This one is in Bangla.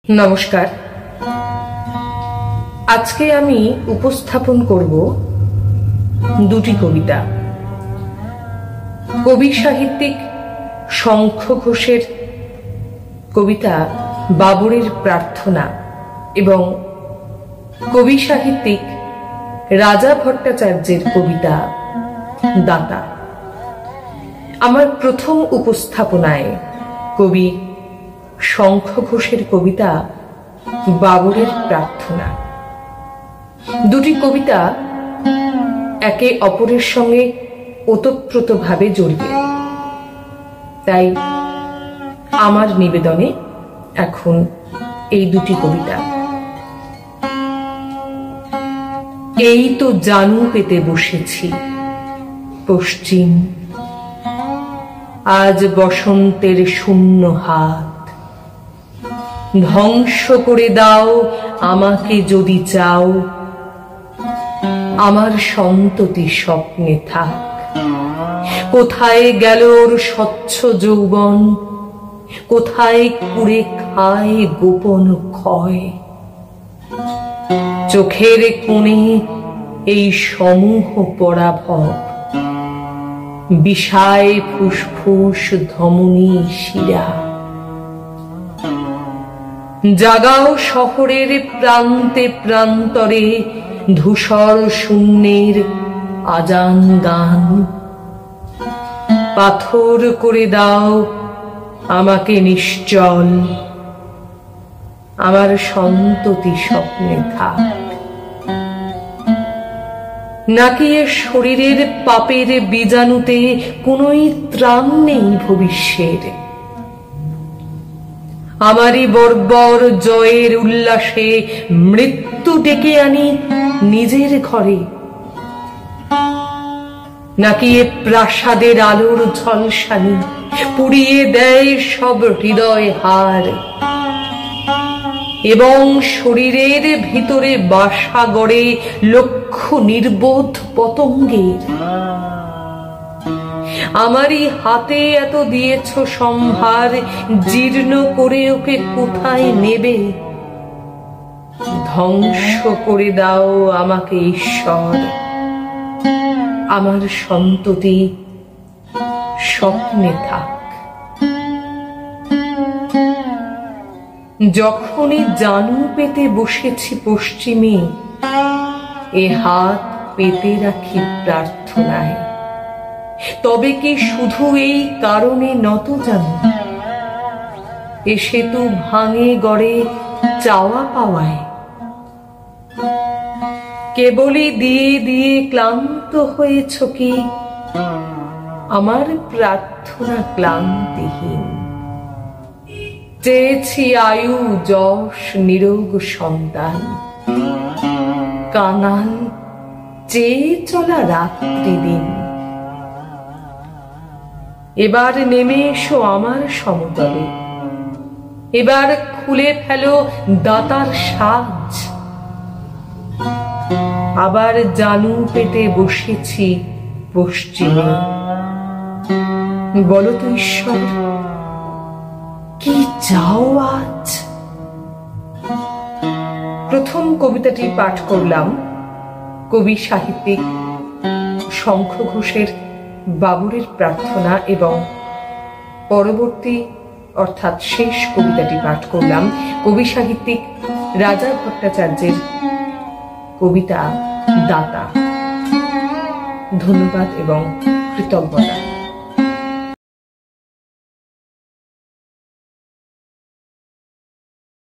নমস্কার। আজকে আমি উপস্থাপন করব দুটি কবিতা। কবি সাহিত্যিক শঙ্খ ঘোষের কবিতা বাবরের প্রার্থনা এবং কবি সাহিত্যিক রাজা ভট্টাচার্যের কবিতা দাতা। আমার প্রথম উপস্থাপনায় কবি শঙ্খ ঘোষের কবিতা বাবরের প্রার্থনা। দুটি কবিতা একে অপরের সঙ্গে ওতপ্রোতভাবে জড়িয়ে, তাই আমার নিবেদনে এখন এই দুটি কবিতা। এই তো জানু পেতে বসেছি পশ্চিম, আজ বসন্তের শূন্য হাত। ধ্বংস করে দাও আমাকে যদি চাও, আমার সন্ততি স্বপ্নে থাক। কোথায় গেল ওর স্বচ্ছ যৌবন, কোথায় কুড়ে খায় গোপন ক্ষয়। চোখের কোণে এই সমূহ পরাভব, বিষায় ফুসফুস ধমনী শিরা। জাগাও শহরের প্রান্তে প্রান্তরে ধূসর শূন্যের আজান গান। পাথর করে দাও আমাকে নিশ্চল, আমার সন্ততি স্বপ্নে থাক। নাকি এ শরীরের পাপের বীজাণুতে কোনোই ত্রাণ নেই ভবিষ্যের। আমারই বর্বর জয়ের উল্লাসে মৃত্যু ডেকে আনি নিজের ঘরে। নাকি এ প্রাসাদের আলোর ঝলসানি পুড়িয়ে দেয় সব হৃদয় হার, এবং শরীরের ভিতরে বাসা গড়ে লক্ষ নির্বোধ পতঙ্গের। আমারই হাতে এত দিয়েছ সম্ভার, জীর্ণ করে ওকে কোথায় নেবে? ধ্বংস করে দাও আমাকে ঈশ্বর, আমার সন্ততি স্বপ্নে থাক। যখনই জানু পেতে বসেছি পশ্চিমে, এ হাত পেতে রাখি প্রার্থনায়। তবে কি শুধু এই কারণে নত জানু? এ সেতু ভাঙে গড়ে চাওয়া পাওয়ায়। কেবলই দিয়ে দিয়ে ক্লান্ত হয়েছ কি? আমার প্রার্থনা ক্লান্তিহীন। চেয়েছি আয়ু যশ নিরোগ সন্তান, কাঙাল চেয়ে চলা রাত্রি দিন। এবার নেমে এসো আমার সমতলে, এবার খুলে ফেলো দাতার সাজ। আবার জানু পেতে বসেছি পশ্চিমে। বলো তো ঈশ্বর, কি চাও আজ? প্রথম কবিতাটি পাঠ করলাম কবি সাহিত্যিক শঙ্খ ঘোষের বাবরের প্রার্থনা, এবং পরবর্তী অর্থাৎ শেষ কবিতাটি পাঠ করলাম কবি সাহিত্যিক রাজা ভট্টাচার্যের কবিতা দাতা। ধন্যবাদ এবং কৃতজ্ঞতা।